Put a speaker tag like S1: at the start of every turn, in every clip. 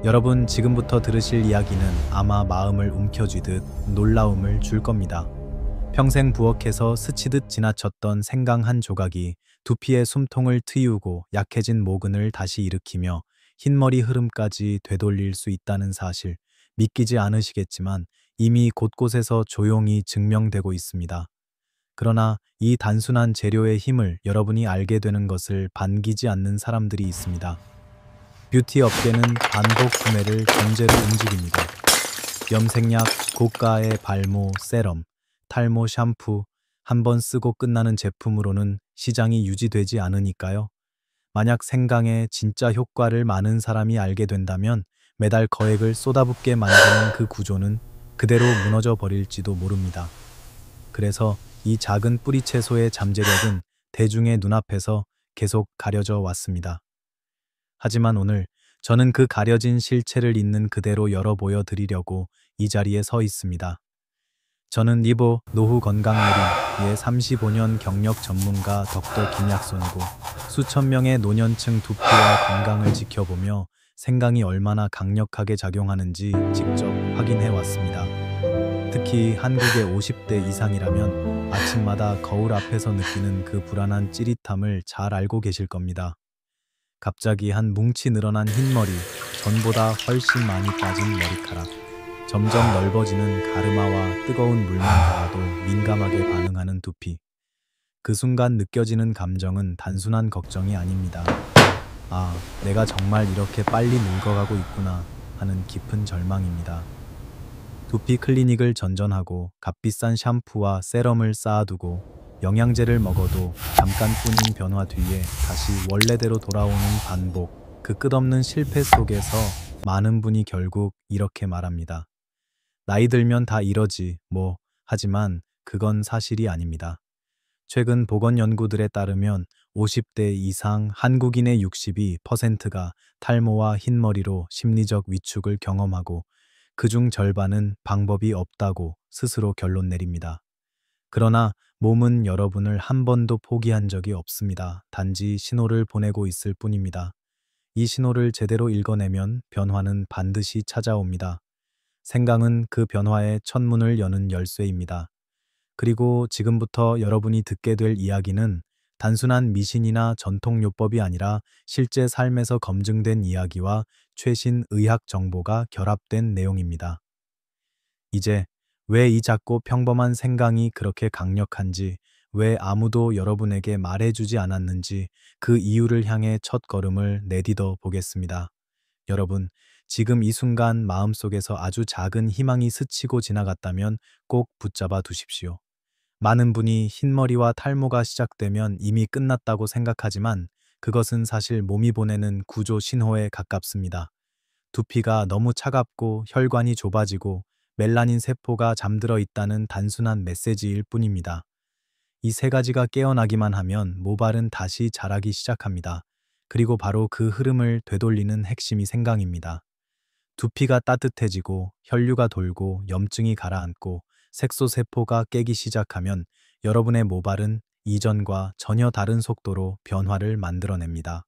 S1: 여러분, 지금부터 들으실 이야기는 아마 마음을 움켜쥐듯 놀라움을 줄 겁니다. 평생 부엌에서 스치듯 지나쳤던 생강 한 조각이 두피의 숨통을 트이우고 약해진 모근을 다시 일으키며 흰머리 흐름까지 되돌릴 수 있다는 사실, 믿기지 않으시겠지만 이미 곳곳에서 조용히 증명되고 있습니다. 그러나 이 단순한 재료의 힘을 여러분이 알게 되는 것을 반기지 않는 사람들이 있습니다. 뷰티 업계는 반복 구매를 전제로 움직입니다. 염색약, 고가의 발모, 세럼, 탈모 샴푸, 한 번 쓰고 끝나는 제품으로는 시장이 유지되지 않으니까요. 만약 생강의 진짜 효과를 많은 사람이 알게 된다면 매달 거액을 쏟아붓게 만드는 그 구조는 그대로 무너져 버릴지도 모릅니다. 그래서 이 작은 뿌리 채소의 잠재력은 대중의 눈앞에서 계속 가려져 왔습니다. 하지만 오늘 저는 그 가려진 실체를 있는 그대로 열어 보여드리려고 이 자리에 서 있습니다. 저는 리보 노후 건강놀이의 35년 경력 전문가 덕터 김약손이고 수천 명의 노년층 두피와 건강을 지켜보며 생강이 얼마나 강력하게 작용하는지 직접 확인해 왔습니다. 특히 한국의 50대 이상이라면 아침마다 거울 앞에서 느끼는 그 불안한 찌릿함을 잘 알고 계실 겁니다. 갑자기 한 뭉치 늘어난 흰머리, 전보다 훨씬 많이 빠진 머리카락, 점점 넓어지는 가르마와 뜨거운 물만 닿아도 민감하게 반응하는 두피. 그 순간 느껴지는 감정은 단순한 걱정이 아닙니다. 아, 내가 정말 이렇게 빨리 늙어가고 있구나 하는 깊은 절망입니다. 두피 클리닉을 전전하고 값비싼 샴푸와 세럼을 쌓아두고 영양제를 먹어도 잠깐뿐인 변화 뒤에 다시 원래대로 돌아오는 반복, 그 끝없는 실패 속에서 많은 분이 결국 이렇게 말합니다. 나이 들면 다 이러지, 뭐, 하지만 그건 사실이 아닙니다. 최근 보건 연구들에 따르면 50대 이상 한국인의 62%가 탈모와 흰머리로 심리적 위축을 경험하고 그중 절반은 방법이 없다고 스스로 결론 내립니다. 그러나 몸은 여러분을 한 번도 포기한 적이 없습니다. 단지 신호를 보내고 있을 뿐입니다. 이 신호를 제대로 읽어내면 변화는 반드시 찾아옵니다. 생강은 그 변화의 첫문을 여는 열쇠입니다. 그리고 지금부터 여러분이 듣게 될 이야기는 단순한 미신이나 전통요법이 아니라 실제 삶에서 검증된 이야기와 최신 의학 정보가 결합된 내용입니다. 이제 왜 이 작고 평범한 생강이 그렇게 강력한지, 왜 아무도 여러분에게 말해주지 않았는지 그 이유를 향해 첫 걸음을 내디뎌 보겠습니다. 여러분, 지금 이 순간 마음속에서 아주 작은 희망이 스치고 지나갔다면 꼭 붙잡아 두십시오. 많은 분이 흰머리와 탈모가 시작되면 이미 끝났다고 생각하지만 그것은 사실 몸이 보내는 구조 신호에 가깝습니다. 두피가 너무 차갑고 혈관이 좁아지고 멜라닌 세포가 잠들어 있다는 단순한 메시지일 뿐입니다. 이 세 가지가 깨어나기만 하면 모발은 다시 자라기 시작합니다. 그리고 바로 그 흐름을 되돌리는 핵심이 생강입니다. 두피가 따뜻해지고 혈류가 돌고 염증이 가라앉고 색소세포가 깨기 시작하면 여러분의 모발은 이전과 전혀 다른 속도로 변화를 만들어냅니다.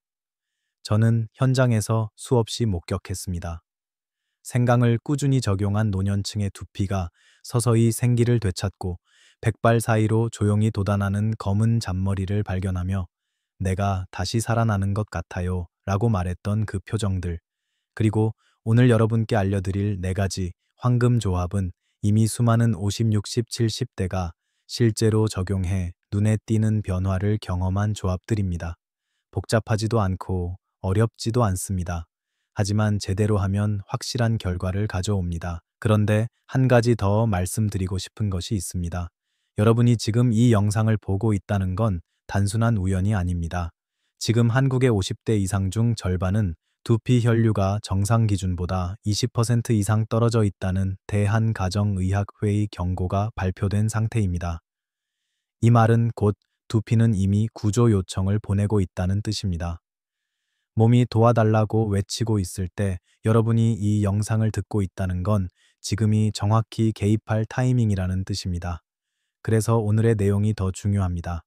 S1: 저는 현장에서 수없이 목격했습니다. 생강을 꾸준히 적용한 노년층의 두피가 서서히 생기를 되찾고 백발 사이로 조용히 돋아나는 검은 잔머리를 발견하며 내가 다시 살아나는 것 같아요 라고 말했던 그 표정들. 그리고 오늘 여러분께 알려드릴 4가지 황금 조합은 이미 수많은 50, 60, 70대가 실제로 적용해 눈에 띄는 변화를 경험한 조합들입니다. 복잡하지도 않고 어렵지도 않습니다. 하지만 제대로 하면 확실한 결과를 가져옵니다. 그런데 한 가지 더 말씀드리고 싶은 것이 있습니다. 여러분이 지금 이 영상을 보고 있다는 건 단순한 우연이 아닙니다. 지금 한국의 50대 이상 중 절반은 두피 혈류가 정상 기준보다 20% 이상 떨어져 있다는 대한가정의학회의 경고가 발표된 상태입니다. 이 말은 곧 두피는 이미 구조 요청을 보내고 있다는 뜻입니다. 몸이 도와달라고 외치고 있을 때 여러분이 이 영상을 듣고 있다는 건 지금이 정확히 개입할 타이밍이라는 뜻입니다. 그래서 오늘의 내용이 더 중요합니다.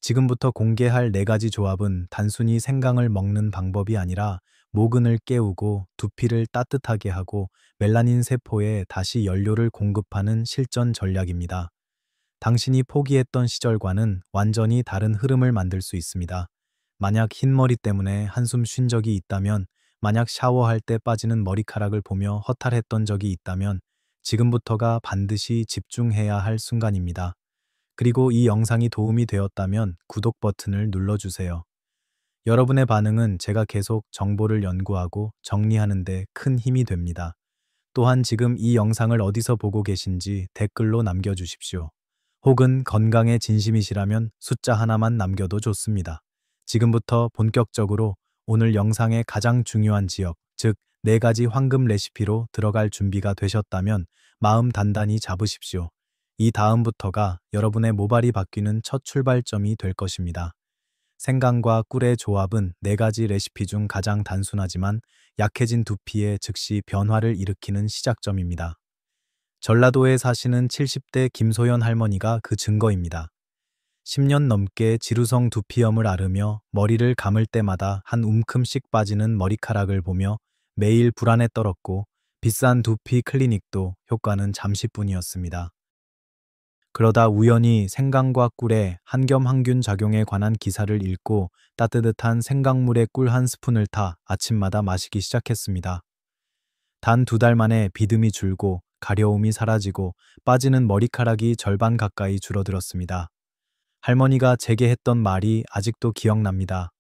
S1: 지금부터 공개할 4가지 조합은 단순히 생강을 먹는 방법이 아니라 모근을 깨우고 두피를 따뜻하게 하고 멜라닌 세포에 다시 연료를 공급하는 실전 전략입니다. 당신이 포기했던 시절과는 완전히 다른 흐름을 만들 수 있습니다. 만약 흰머리 때문에 한숨 쉰 적이 있다면, 만약 샤워할 때 빠지는 머리카락을 보며 허탈했던 적이 있다면, 지금부터가 반드시 집중해야 할 순간입니다. 그리고 이 영상이 도움이 되었다면 구독 버튼을 눌러주세요. 여러분의 반응은 제가 계속 정보를 연구하고 정리하는 데 큰 힘이 됩니다. 또한 지금 이 영상을 어디서 보고 계신지 댓글로 남겨주십시오. 혹은 건강에 진심이시라면 숫자 하나만 남겨도 좋습니다. 지금부터 본격적으로 오늘 영상의 가장 중요한 지역, 즉 4가지 황금 레시피로 들어갈 준비가 되셨다면 마음 단단히 잡으십시오. 이 다음부터가 여러분의 모발이 바뀌는 첫 출발점이 될 것입니다. 생강과 꿀의 조합은 4가지 레시피 중 가장 단순하지만 약해진 두피에 즉시 변화를 일으키는 시작점입니다. 전라도에 사시는 70대 김소연 할머니가 그 증거입니다. 10년 넘게 지루성 두피염을 앓으며 머리를 감을 때마다 한 움큼씩 빠지는 머리카락을 보며 매일 불안에 떨었고, 비싼 두피 클리닉도 효과는 잠시뿐이었습니다. 그러다 우연히 생강과 꿀의 한겸항균 작용에 관한 기사를 읽고 따뜻한 생강물에 꿀 한 스푼을 타 아침마다 마시기 시작했습니다. 단 2달 만에 비듬이 줄고 가려움이 사라지고 빠지는 머리카락이 절반 가까이 줄어들었습니다. 할머니가 제게 했던 말이 아직도 기억납니다.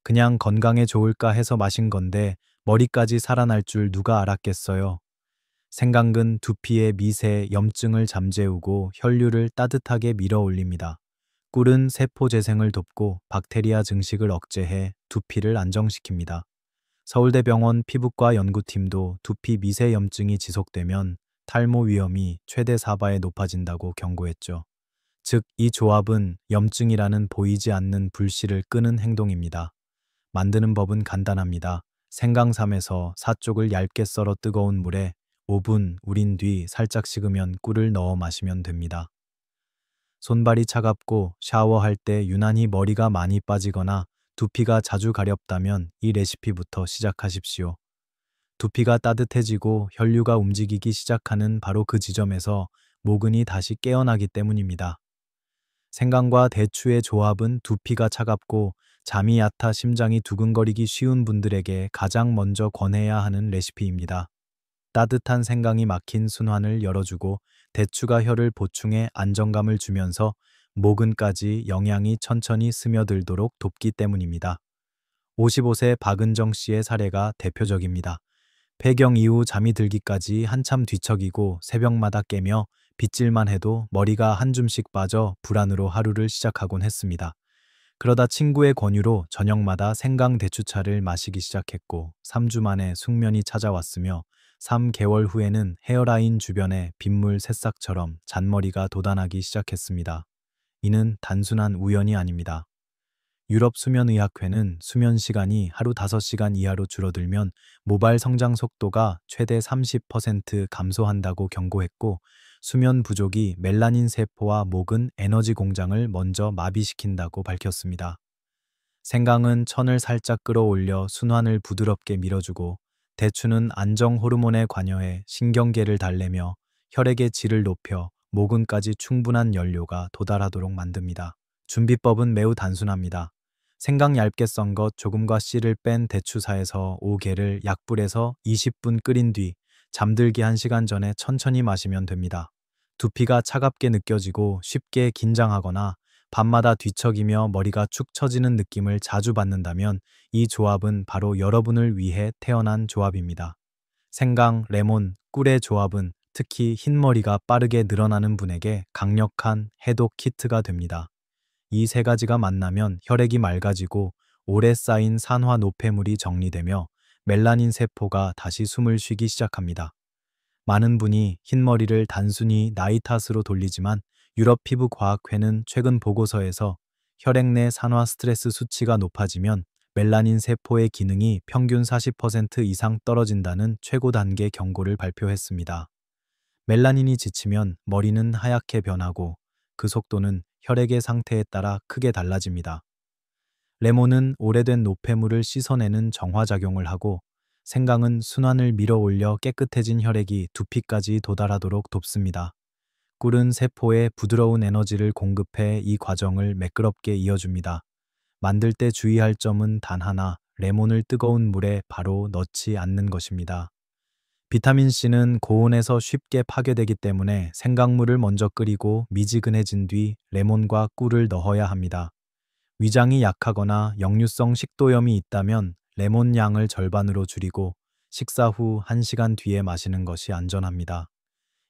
S1: 그냥 건강에 좋을까 해서 마신 건데 머리까지 살아날 줄 누가 알았겠어요. 생강은 두피의 미세 염증을 잠재우고 혈류를 따뜻하게 밀어 올립니다. 꿀은 세포 재생을 돕고 박테리아 증식을 억제해 두피를 안정시킵니다. 서울대병원 피부과 연구팀도 두피 미세 염증이 지속되면 탈모 위험이 최대 4배에 높아진다고 경고했죠. 즉, 이 조합은 염증이라는 보이지 않는 불씨를 끄는 행동입니다. 만드는 법은 간단합니다. 생강삼에서 4쪽을 얇게 썰어 뜨거운 물에 5분 우린 뒤 살짝 식으면 꿀을 넣어 마시면 됩니다. 손발이 차갑고 샤워할 때 유난히 머리가 많이 빠지거나 두피가 자주 가렵다면 이 레시피부터 시작하십시오. 두피가 따뜻해지고 혈류가 움직이기 시작하는 바로 그 지점에서 모근이 다시 깨어나기 때문입니다. 생강과 대추의 조합은 두피가 차갑고 잠이 얕아 심장이 두근거리기 쉬운 분들에게 가장 먼저 권해야 하는 레시피입니다. 따뜻한 생강이 막힌 순환을 열어주고 대추가 혈을 보충해 안정감을 주면서 모근까지 영양이 천천히 스며들도록 돕기 때문입니다. 55세 박은정 씨의 사례가 대표적입니다. 폐경 이후 잠이 들기까지 한참 뒤척이고 새벽마다 깨며 빗질만 해도 머리가 한 줌씩 빠져 불안으로 하루를 시작하곤 했습니다. 그러다 친구의 권유로 저녁마다 생강 대추차를 마시기 시작했고 3주 만에 숙면이 찾아왔으며 3개월 후에는 헤어라인 주변에 빗물 새싹처럼 잔머리가 돋아나기 시작했습니다. 이는 단순한 우연이 아닙니다. 유럽수면의학회는 수면 시간이 하루 5시간 이하로 줄어들면 모발 성장 속도가 최대 30% 감소한다고 경고했고, 수면 부족이 멜라닌 세포와 모근 에너지 공장을 먼저 마비시킨다고 밝혔습니다. 생강은 천을 살짝 끌어올려 순환을 부드럽게 밀어주고, 대추는 안정 호르몬에 관여해 신경계를 달래며 혈액의 질을 높여 모근까지 충분한 연료가 도달하도록 만듭니다. 준비법은 매우 단순합니다. 생강 얇게 썬 것 조금과 씨를 뺀 대추사에서 5개를 약불에서 20분 끓인 뒤 잠들기 1시간 전에 천천히 마시면 됩니다. 두피가 차갑게 느껴지고 쉽게 긴장하거나 밤마다 뒤척이며 머리가 축 처지는 느낌을 자주 받는다면 이 조합은 바로 여러분을 위해 태어난 조합입니다. 생강, 레몬, 꿀의 조합은 특히 흰머리가 빠르게 늘어나는 분에게 강력한 해독 키트가 됩니다. 이 3가지가 만나면 혈액이 맑아지고 오래 쌓인 산화 노폐물이 정리되며 멜라닌 세포가 다시 숨을 쉬기 시작합니다. 많은 분이 흰머리를 단순히 나이 탓으로 돌리지만 유럽피부과학회는 최근 보고서에서 혈액 내 산화 스트레스 수치가 높아지면 멜라닌 세포의 기능이 평균 40% 이상 떨어진다는 최고 단계 경고를 발표했습니다. 멜라닌이 지치면 머리는 하얗게 변하고 그 속도는 혈액의 상태에 따라 크게 달라집니다. 레몬은 오래된 노폐물을 씻어내는 정화작용을 하고 생강은 순환을 밀어올려 깨끗해진 혈액이 두피까지 도달하도록 돕습니다. 꿀은 세포에 부드러운 에너지를 공급해 이 과정을 매끄럽게 이어줍니다. 만들 때 주의할 점은 단 하나, 레몬을 뜨거운 물에 바로 넣지 않는 것입니다. 비타민C는 고온에서 쉽게 파괴되기 때문에 생강물을 먼저 끓이고 미지근해진 뒤 레몬과 꿀을 넣어야 합니다. 위장이 약하거나 역류성 식도염이 있다면 레몬 양을 절반으로 줄이고 식사 후 1시간 뒤에 마시는 것이 안전합니다.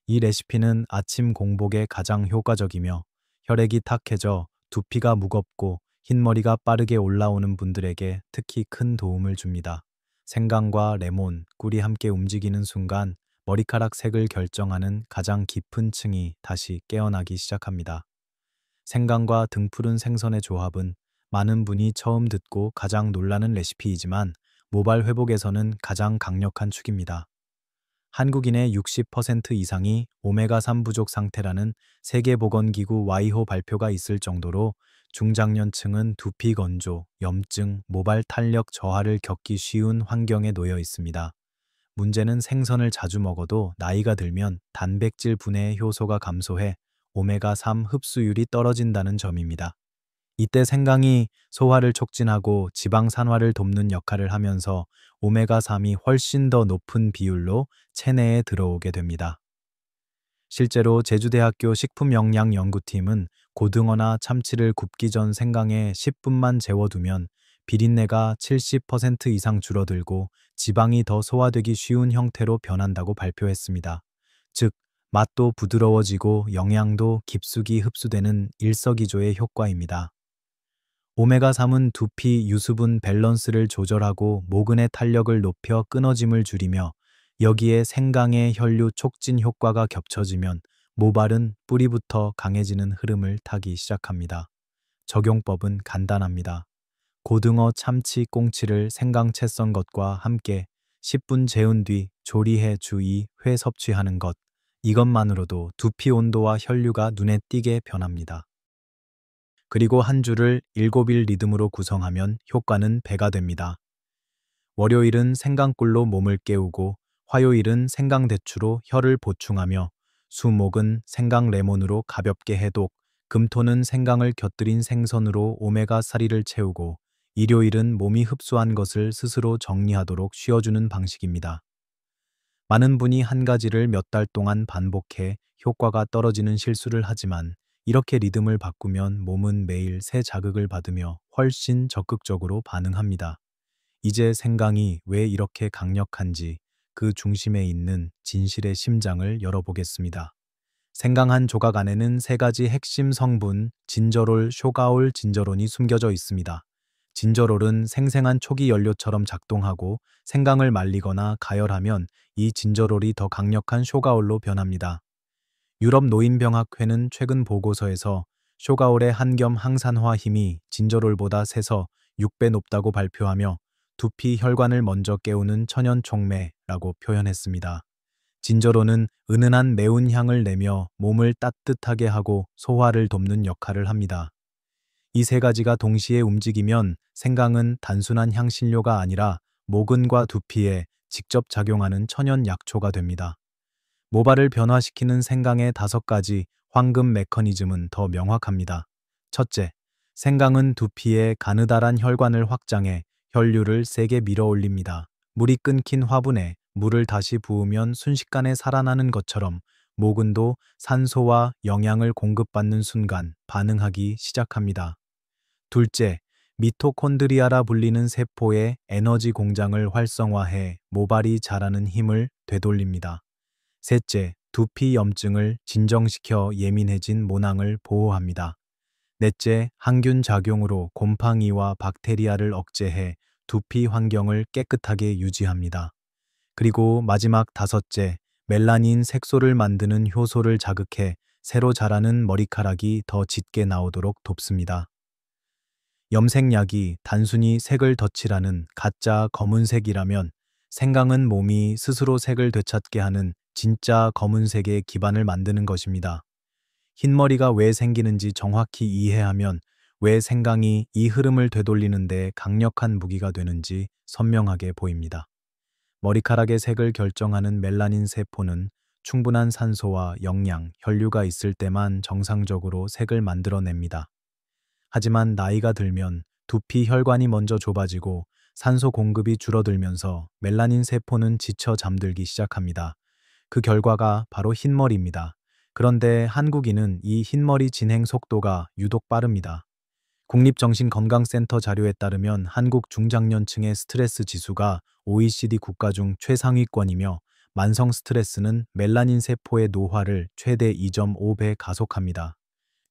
S1: 이 레시피는 아침 공복에 가장 효과적이며 혈액이 탁해져 두피가 무겁고 흰머리가 빠르게 올라오는 분들에게 특히 큰 도움을 줍니다. 생강과 레몬, 꿀이 함께 움직이는 순간 머리카락 색을 결정하는 가장 깊은 층이 다시 깨어나기 시작합니다. 생강과 등푸른 생선의 조합은 많은 분이 처음 듣고 가장 놀라는 레시피이지만 모발 회복에서는 가장 강력한 축입니다. 한국인의 60% 이상이 오메가3 부족 상태라는 세계보건기구 와이호 발표가 있을 정도로 중장년층은 두피 건조, 염증, 모발 탄력 저하를 겪기 쉬운 환경에 놓여 있습니다. 문제는 생선을 자주 먹어도 나이가 들면 단백질 분해의 효소가 감소해 오메가3 흡수율이 떨어진다는 점입니다. 이때 생강이 소화를 촉진하고 지방 산화를 돕는 역할을 하면서 오메가3이 훨씬 더 높은 비율로 체내에 들어오게 됩니다. 실제로 제주대학교 식품영양연구팀은 고등어나 참치를 굽기 전 생강에 10분만 재워두면 비린내가 70% 이상 줄어들고 지방이 더 소화되기 쉬운 형태로 변한다고 발표했습니다. 즉, 맛도 부드러워지고 영양도 깊숙이 흡수되는 일석이조의 효과입니다. 오메가3은 두피 유수분 밸런스를 조절하고 모근의 탄력을 높여 끊어짐을 줄이며 여기에 생강의 혈류 촉진 효과가 겹쳐지면 모발은 뿌리부터 강해지는 흐름을 타기 시작합니다. 적용법은 간단합니다. 고등어, 참치, 꽁치를 생강채 썬 것과 함께 10분 재운 뒤 조리해 주 2회 섭취하는 것. 이것만으로도 두피 온도와 혈류가 눈에 띄게 변합니다. 그리고 한 주를 7일 리듬으로 구성하면 효과는 배가 됩니다. 월요일은 생강꿀로 몸을 깨우고 화요일은 생강대추로 혈을 보충하며 수목은 생강레몬으로 가볍게 해독, 금토는 생강을 곁들인 생선으로 오메가3를 채우고 일요일은 몸이 흡수한 것을 스스로 정리하도록 쉬어주는 방식입니다. 많은 분이 한 가지를 몇 달 동안 반복해 효과가 떨어지는 실수를 하지만 이렇게 리듬을 바꾸면 몸은 매일 새 자극을 받으며 훨씬 적극적으로 반응합니다. 이제 생강이 왜 이렇게 강력한지 그 중심에 있는 진실의 심장을 열어보겠습니다. 생강 한 조각 안에는 3가지 핵심 성분 진저롤, 쇼가올, 진저론이 숨겨져 있습니다. 진저롤은 생생한 초기 연료처럼 작동하고 생강을 말리거나 가열하면 이 진저롤이 더 강력한 쇼가올로 변합니다. 유럽 노인병학회는 최근 보고서에서 쇼가올의 한겸 항산화 힘이 진저롤보다 세서 6배 높다고 발표하며 두피 혈관을 먼저 깨우는 천연 촉매라고 표현했습니다. 진저롤은 은은한 매운 향을 내며 몸을 따뜻하게 하고 소화를 돕는 역할을 합니다. 이 3가지가 동시에 움직이면 생강은 단순한 향신료가 아니라 모근과 두피에 직접 작용하는 천연 약초가 됩니다. 모발을 변화시키는 생강의 5가지 황금 메커니즘은 더 명확합니다. 첫째, 생강은 두피의 가느다란 혈관을 확장해 혈류를 세게 밀어올립니다. 물이 끊긴 화분에 물을 다시 부으면 순식간에 살아나는 것처럼 모근도 산소와 영양을 공급받는 순간 반응하기 시작합니다. 둘째, 미토콘드리아라 불리는 세포의 에너지 공장을 활성화해 모발이 자라는 힘을 되돌립니다. 셋째, 두피 염증을 진정시켜 예민해진 모낭을 보호합니다. 넷째, 항균 작용으로 곰팡이와 박테리아를 억제해 두피 환경을 깨끗하게 유지합니다. 그리고 마지막 5째, 멜라닌 색소를 만드는 효소를 자극해 새로 자라는 머리카락이 더 짙게 나오도록 돕습니다. 염색약이 단순히 색을 덧칠하는 가짜 검은색이라면 생강은 몸이 스스로 색을 되찾게 하는 진짜 검은색의 기반을 만드는 것입니다. 흰머리가 왜 생기는지 정확히 이해하면 왜 생강이 이 흐름을 되돌리는데 강력한 무기가 되는지 선명하게 보입니다. 머리카락의 색을 결정하는 멜라닌 세포는 충분한 산소와 영양, 혈류가 있을 때만 정상적으로 색을 만들어냅니다. 하지만 나이가 들면 두피 혈관이 먼저 좁아지고 산소 공급이 줄어들면서 멜라닌 세포는 지쳐 잠들기 시작합니다. 그 결과가 바로 흰머리입니다. 그런데 한국인은 이 흰머리 진행 속도가 유독 빠릅니다. 국립정신건강센터 자료에 따르면 한국 중장년층의 스트레스 지수가 OECD 국가 중 최상위권이며 만성 스트레스는 멜라닌 세포의 노화를 최대 2.5배 가속합니다.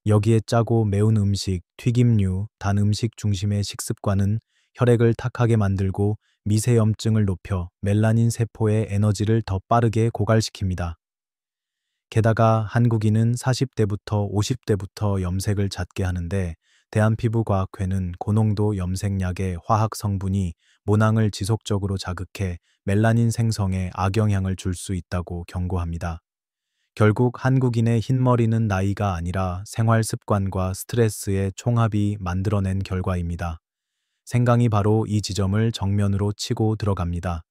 S1: 여기에 짜고 매운 음식, 튀김류, 단 음식 중심의 식습관은 혈액을 탁하게 만들고 미세염증을 높여 멜라닌 세포의 에너지를 더 빠르게 고갈시킵니다. 게다가 한국인은 40대부터 50대부터 염색을 잦게 하는데 대한피부과학회는 고농도 염색약의 화학 성분이 모낭을 지속적으로 자극해 멜라닌 생성에 악영향을 줄 수 있다고 경고합니다. 결국 한국인의 흰머리는 나이가 아니라 생활 습관과 스트레스의 총합이 만들어낸 결과입니다. 생강이 바로 이 지점을 정면으로 치고 들어갑니다.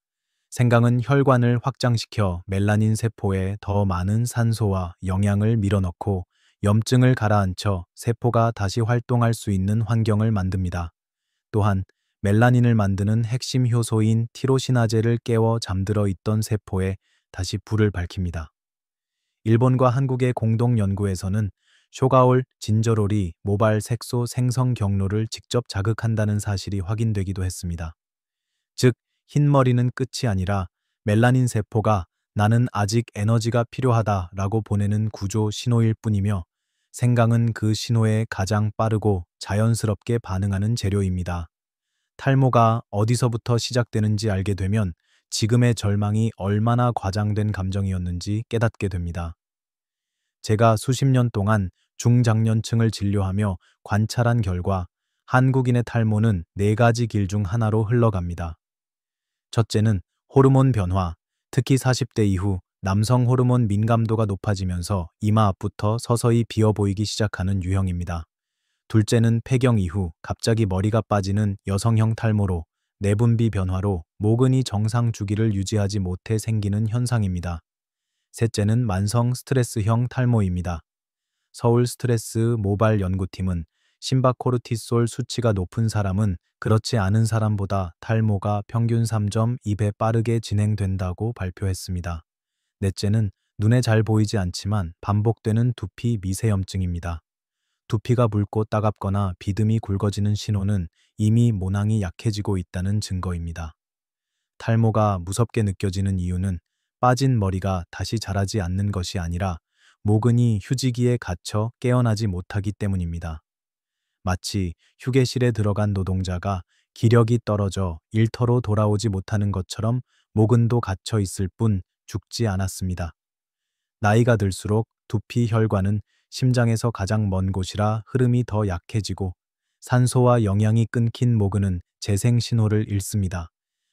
S1: 생강은 혈관을 확장시켜 멜라닌 세포에 더 많은 산소와 영양을 밀어넣고 염증을 가라앉혀 세포가 다시 활동할 수 있는 환경을 만듭니다. 또한 멜라닌을 만드는 핵심 효소인 티로시나제를 깨워 잠들어 있던 세포에 다시 불을 밝힙니다. 일본과 한국의 공동 연구에서는 쇼가올 진저롤이 모발 색소 생성 경로를 직접 자극한다는 사실이 확인되기도 했습니다. 즉, 흰머리는 끝이 아니라 멜라닌 세포가 나는 아직 에너지가 필요하다라고 보내는 구조 신호일 뿐이며 생강은 그 신호에 가장 빠르고 자연스럽게 반응하는 재료입니다. 탈모가 어디서부터 시작되는지 알게 되면 지금의 절망이 얼마나 과장된 감정이었는지 깨닫게 됩니다. 제가 수십 년 동안 중장년층을 진료하며 관찰한 결과 한국인의 탈모는 4가지 길 중 하나로 흘러갑니다. 첫째는 호르몬 변화, 특히 40대 이후 남성 호르몬 민감도가 높아지면서 이마 앞부터 서서히 비어 보이기 시작하는 유형입니다. 둘째는 폐경 이후 갑자기 머리가 빠지는 여성형 탈모로 내분비 변화로 모근이 정상 주기를 유지하지 못해 생기는 현상입니다. 셋째는 만성 스트레스형 탈모입니다. 서울 스트레스 모발 연구팀은 심박코르티솔 수치가 높은 사람은 그렇지 않은 사람보다 탈모가 평균 3.2배 빠르게 진행된다고 발표했습니다. 넷째는 눈에 잘 보이지 않지만 반복되는 두피 미세염증입니다. 두피가 붉고 따갑거나 비듬이 굵어지는 신호는 이미 모낭이 약해지고 있다는 증거입니다. 탈모가 무섭게 느껴지는 이유는 빠진 머리가 다시 자라지 않는 것이 아니라 모근이 휴지기에 갇혀 깨어나지 못하기 때문입니다. 마치 휴게실에 들어간 노동자가 기력이 떨어져 일터로 돌아오지 못하는 것처럼 모근도 갇혀 있을 뿐 죽지 않았습니다. 나이가 들수록 두피 혈관은 심장에서 가장 먼 곳이라 흐름이 더 약해지고 산소와 영양이 끊긴 모근은 재생 신호를 잃습니다.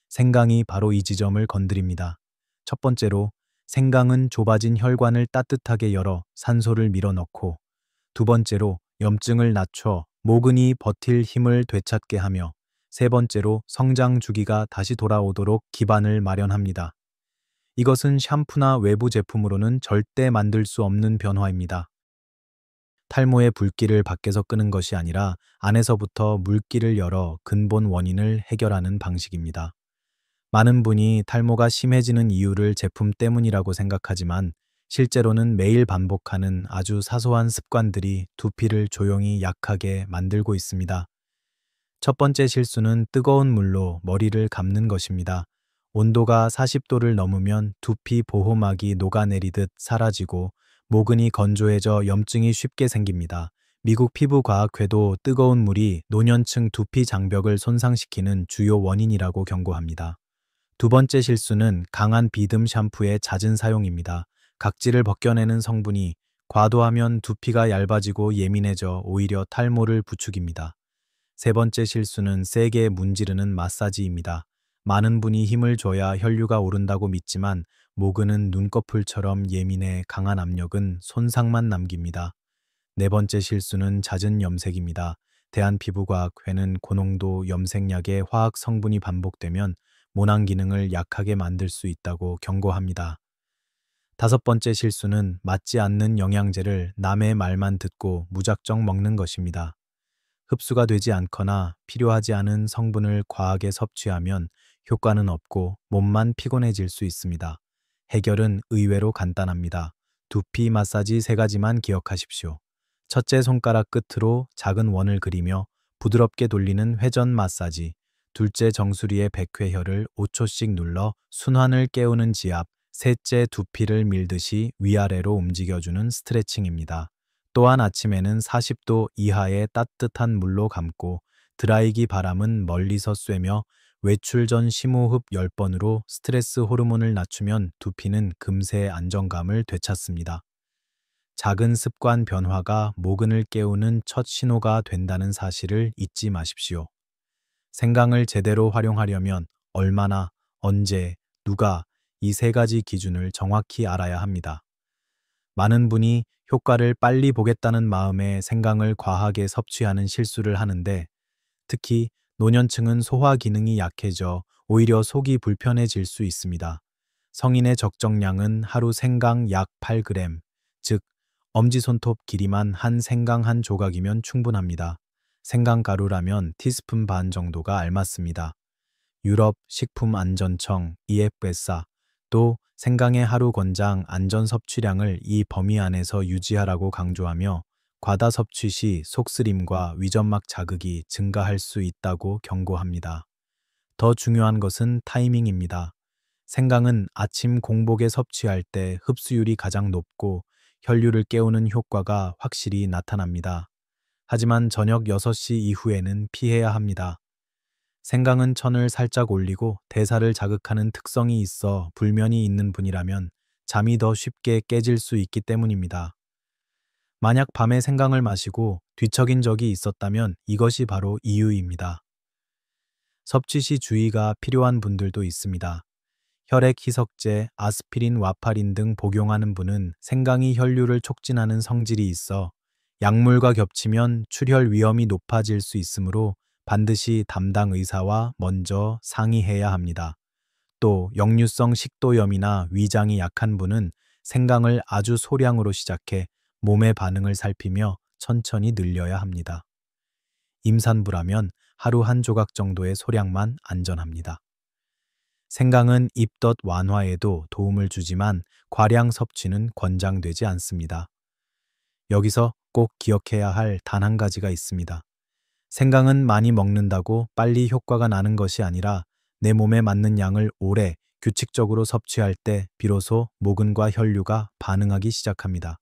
S1: 생강이 바로 이 지점을 건드립니다. 첫 번째로 생강은 좁아진 혈관을 따뜻하게 열어 산소를 밀어넣고 두 번째로 염증을 낮춰 모근이 버틸 힘을 되찾게 하며 세 번째로 성장 주기가 다시 돌아오도록 기반을 마련합니다. 이것은 샴푸나 외부 제품으로는 절대 만들 수 없는 변화입니다. 탈모의 불길을 밖에서 끄는 것이 아니라 안에서부터 물길을 열어 근본 원인을 해결하는 방식입니다. 많은 분이 탈모가 심해지는 이유를 제품 때문이라고 생각하지만 실제로는 매일 반복하는 아주 사소한 습관들이 두피를 조용히 약하게 만들고 있습니다. 첫 번째 실수는 뜨거운 물로 머리를 감는 것입니다. 온도가 40도를 넘으면 두피 보호막이 녹아내리듯 사라지고 모근이 건조해져 염증이 쉽게 생깁니다. 미국 피부과학회도 뜨거운 물이 노년층 두피 장벽을 손상시키는 주요 원인이라고 경고합니다. 두 번째 실수는 강한 비듬 샴푸의 잦은 사용입니다. 각질을 벗겨내는 성분이 과도하면 두피가 얇아지고 예민해져 오히려 탈모를 부추깁니다. 세 번째 실수는 세게 문지르는 마사지입니다. 많은 분이 힘을 줘야 혈류가 오른다고 믿지만 모근은 눈꺼풀처럼 예민해 강한 압력은 손상만 남깁니다. 네 번째 실수는 잦은 염색입니다. 대한피부과학회는 고농도 염색약의 화학 성분이 반복되면 모낭 기능을 약하게 만들 수 있다고 경고합니다. 다섯 번째 실수는 맞지 않는 영양제를 남의 말만 듣고 무작정 먹는 것입니다. 흡수가 되지 않거나 필요하지 않은 성분을 과하게 섭취하면 효과는 없고 몸만 피곤해질 수 있습니다. 해결은 의외로 간단합니다. 두피 마사지 세 가지만 기억하십시오. 첫째, 손가락 끝으로 작은 원을 그리며 부드럽게 돌리는 회전 마사지. 둘째, 정수리의 백회혈을 5초씩 눌러 순환을 깨우는 지압. 셋째, 두피를 밀듯이 위아래로 움직여주는 스트레칭입니다. 또한 아침에는 40도 이하의 따뜻한 물로 감고 드라이기 바람은 멀리서 쐬며 외출 전 심호흡 10번으로 스트레스 호르몬을 낮추면 두피는 금세 안정감을 되찾습니다. 작은 습관 변화가 모근을 깨우는 첫 신호가 된다는 사실을 잊지 마십시오. 생강을 제대로 활용하려면 얼마나, 언제, 누가 이 세 가지 기준을 정확히 알아야 합니다. 많은 분이 효과를 빨리 보겠다는 마음에 생강을 과하게 섭취하는 실수를 하는데, 특히 노년층은 소화 기능이 약해져 오히려 속이 불편해질 수 있습니다. 성인의 적정량은 하루 생강 약 8g, 즉 엄지손톱 길이만 한 생강 한 조각이면 충분합니다. 생강가루라면 티스푼 반 정도가 알맞습니다. 유럽 식품안전청 EFSA 또 생강의 하루 권장 안전 섭취량을 이 범위 안에서 유지하라고 강조하며 과다 섭취 시 속쓰림과 위점막 자극이 증가할 수 있다고 경고합니다. 더 중요한 것은 타이밍입니다. 생강은 아침 공복에 섭취할 때 흡수율이 가장 높고 혈류를 깨우는 효과가 확실히 나타납니다. 하지만 저녁 6시 이후에는 피해야 합니다. 생강은 천을 살짝 올리고 대사를 자극하는 특성이 있어 불면이 있는 분이라면 잠이 더 쉽게 깨질 수 있기 때문입니다. 만약 밤에 생강을 마시고 뒤척인 적이 있었다면 이것이 바로 이유입니다. 섭취 시 주의가 필요한 분들도 있습니다. 혈액 희석제, 아스피린, 와파린 등 복용하는 분은 생강이 혈류를 촉진하는 성질이 있어 약물과 겹치면 출혈 위험이 높아질 수 있으므로 반드시 담당 의사와 먼저 상의해야 합니다. 또 역류성 식도염이나 위장이 약한 분은 생강을 아주 소량으로 시작해 몸의 반응을 살피며 천천히 늘려야 합니다. 임산부라면 하루 한 조각 정도의 소량만 안전합니다. 생강은 입덧 완화에도 도움을 주지만 과량 섭취는 권장되지 않습니다. 여기서 꼭 기억해야 할 단 한 가지가 있습니다. 생강은 많이 먹는다고 빨리 효과가 나는 것이 아니라 내 몸에 맞는 양을 오래 규칙적으로 섭취할 때 비로소 모근과 혈류가 반응하기 시작합니다.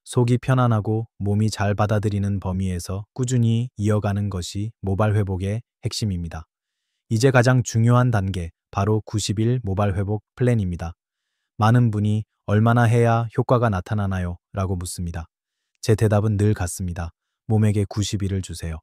S1: 속이 편안하고 몸이 잘 받아들이는 범위에서 꾸준히 이어가는 것이 모발 회복의 핵심입니다. 이제 가장 중요한 단계, 바로 90일 모발 회복 플랜입니다. 많은 분이 얼마나 해야 효과가 나타나나요? 라고 묻습니다. 제 대답은 늘 같습니다. 몸에게 90일을 주세요.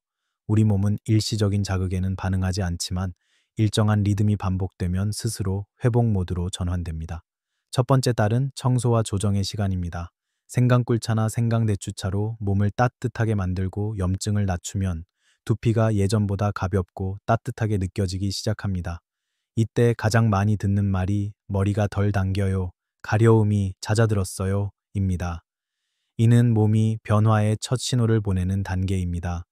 S1: 우리 몸은 일시적인 자극에는 반응하지 않지만 일정한 리듬이 반복되면 스스로 회복 모드로 전환됩니다. 첫 번째 달은 청소와 조정의 시간입니다. 생강꿀차나 생강대추차로 몸을 따뜻하게 만들고 염증을 낮추면 두피가 예전보다 가볍고 따뜻하게 느껴지기 시작합니다. 이때 가장 많이 듣는 말이 머리가 덜 당겨요, 가려움이 잦아들었어요 입니다. 이는 몸이 변화의 첫 신호를 보내는 단계입니다.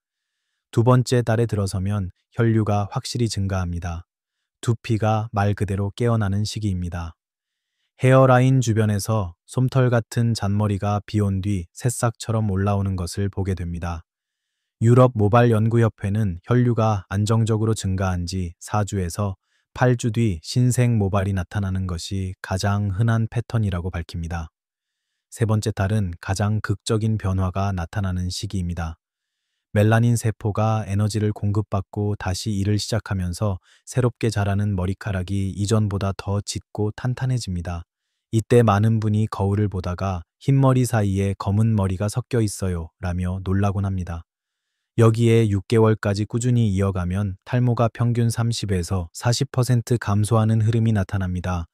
S1: 두 번째 달에 들어서면 혈류가 확실히 증가합니다. 두피가 말 그대로 깨어나는 시기입니다. 헤어라인 주변에서 솜털 같은 잔머리가 비온 뒤 새싹처럼 올라오는 것을 보게 됩니다. 유럽 모발 연구협회는 혈류가 안정적으로 증가한 지 4주에서 8주 뒤 신생 모발이 나타나는 것이 가장 흔한 패턴이라고 밝힙니다. 세 번째 달은 가장 극적인 변화가 나타나는 시기입니다. 멜라닌 세포가 에너지를 공급받고 다시 일을 시작하면서 새롭게 자라는 머리카락이 이전보다 더 짙고 탄탄해집니다. 이때 많은 분이 거울을 보다가 흰머리 사이에 검은 머리가 섞여 있어요 라며 놀라곤 합니다. 여기에 6개월까지 꾸준히 이어가면 탈모가 평균 30에서 40% 감소하는 흐름이 나타납니다.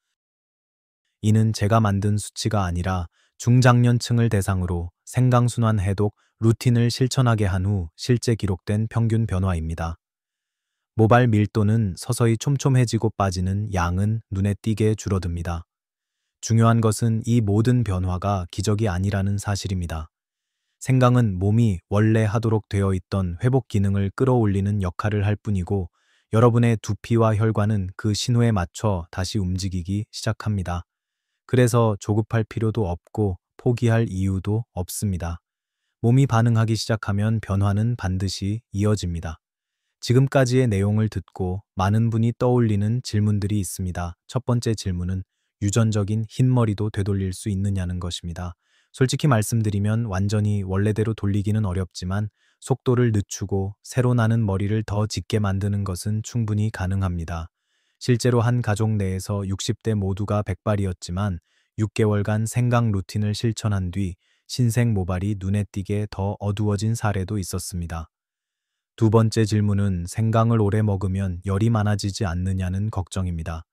S1: 이는 제가 만든 수치가 아니라 중장년층을 대상으로 생강순환 해독 루틴을 실천하게 한 후 실제 기록된 평균 변화입니다. 모발 밀도는 서서히 촘촘해지고 빠지는 양은 눈에 띄게 줄어듭니다. 중요한 것은 이 모든 변화가 기적이 아니라는 사실입니다. 생강은 몸이 원래 하도록 되어 있던 회복 기능을 끌어올리는 역할을 할 뿐이고, 여러분의 두피와 혈관은 그 신호에 맞춰 다시 움직이기 시작합니다. 그래서 조급할 필요도 없고 포기할 이유도 없습니다. 몸이 반응하기 시작하면 변화는 반드시 이어집니다. 지금까지의 내용을 듣고 많은 분이 떠올리는 질문들이 있습니다. 첫 번째 질문은 유전적인 흰머리도 되돌릴 수 있느냐는 것입니다. 솔직히 말씀드리면 완전히 원래대로 돌리기는 어렵지만 속도를 늦추고 새로 나는 머리를 더 짙게 만드는 것은 충분히 가능합니다. 실제로 한 가족 내에서 60대 모두가 백발이었지만 6개월간 생강 루틴을 실천한 뒤 신생 모발이 눈에 띄게 더 어두워진 사례도 있었습니다. 두 번째 질문은 생강을 오래 먹으면 열이 많아지지 않느냐는 걱정입니다.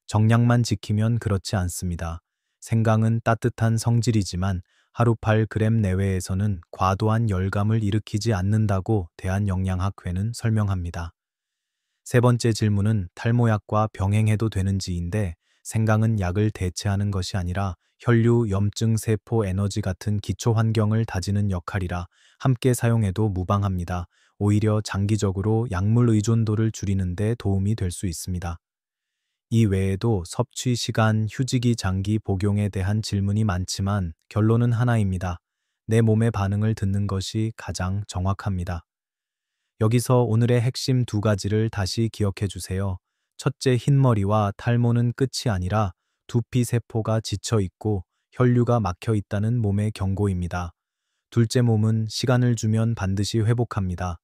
S1: 정량만 지키면 그렇지 않습니다. 생강은 따뜻한 성질이지만 하루 8g 내외에서는 과도한 열감을 일으키지 않는다고 대한영양학회는 설명합니다. 세 번째 질문은 탈모약과 병행해도 되는지인데, 생강은 약을 대체하는 것이 아니라 혈류, 염증, 세포, 에너지 같은 기초 환경을 다지는 역할이라 함께 사용해도 무방합니다. 오히려 장기적으로 약물 의존도를 줄이는 데 도움이 될 수 있습니다. 이 외에도 섭취 시간, 휴지기 장기 복용에 대한 질문이 많지만 결론은 하나입니다. 내 몸의 반응을 듣는 것이 가장 정확합니다. 여기서 오늘의 핵심 두 가지를 다시 기억해 주세요. 첫째, 흰머리와 탈모는 끝이 아니라 두피 세포가 지쳐 있고 혈류가 막혀 있다는 몸의 경고입니다. 둘째, 몸은 시간을 주면 반드시 회복합니다.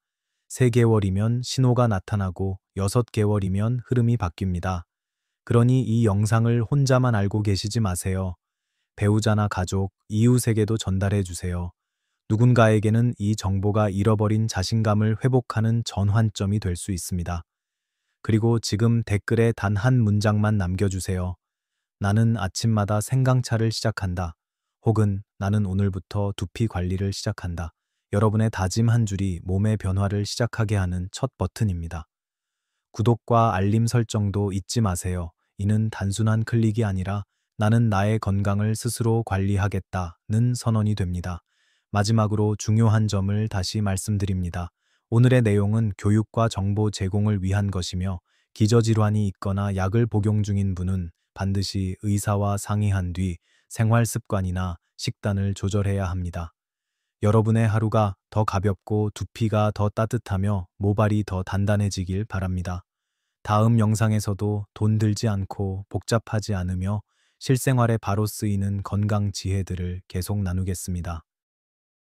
S1: 3개월이면 신호가 나타나고 6개월이면 흐름이 바뀝니다. 그러니 이 영상을 혼자만 알고 계시지 마세요. 배우자나 가족, 이웃에게도 전달해 주세요. 누군가에게는 이 정보가 잃어버린 자신감을 회복하는 전환점이 될 수 있습니다. 그리고 지금 댓글에 단 한 문장만 남겨주세요. 나는 아침마다 생강차를 시작한다. 혹은 나는 오늘부터 두피 관리를 시작한다. 여러분의 다짐 한 줄이 몸의 변화를 시작하게 하는 첫 버튼입니다. 구독과 알림 설정도 잊지 마세요. 이는 단순한 클릭이 아니라 나는 나의 건강을 스스로 관리하겠다는 선언이 됩니다. 마지막으로 중요한 점을 다시 말씀드립니다. 오늘의 내용은 교육과 정보 제공을 위한 것이며, 기저질환이 있거나 약을 복용 중인 분은 반드시 의사와 상의한 뒤 생활 습관이나 식단을 조절해야 합니다. 여러분의 하루가 더 가볍고 두피가 더 따뜻하며 모발이 더 단단해지길 바랍니다. 다음 영상에서도 돈 들지 않고 복잡하지 않으며 실생활에 바로 쓰이는 건강 지혜들을 계속 나누겠습니다.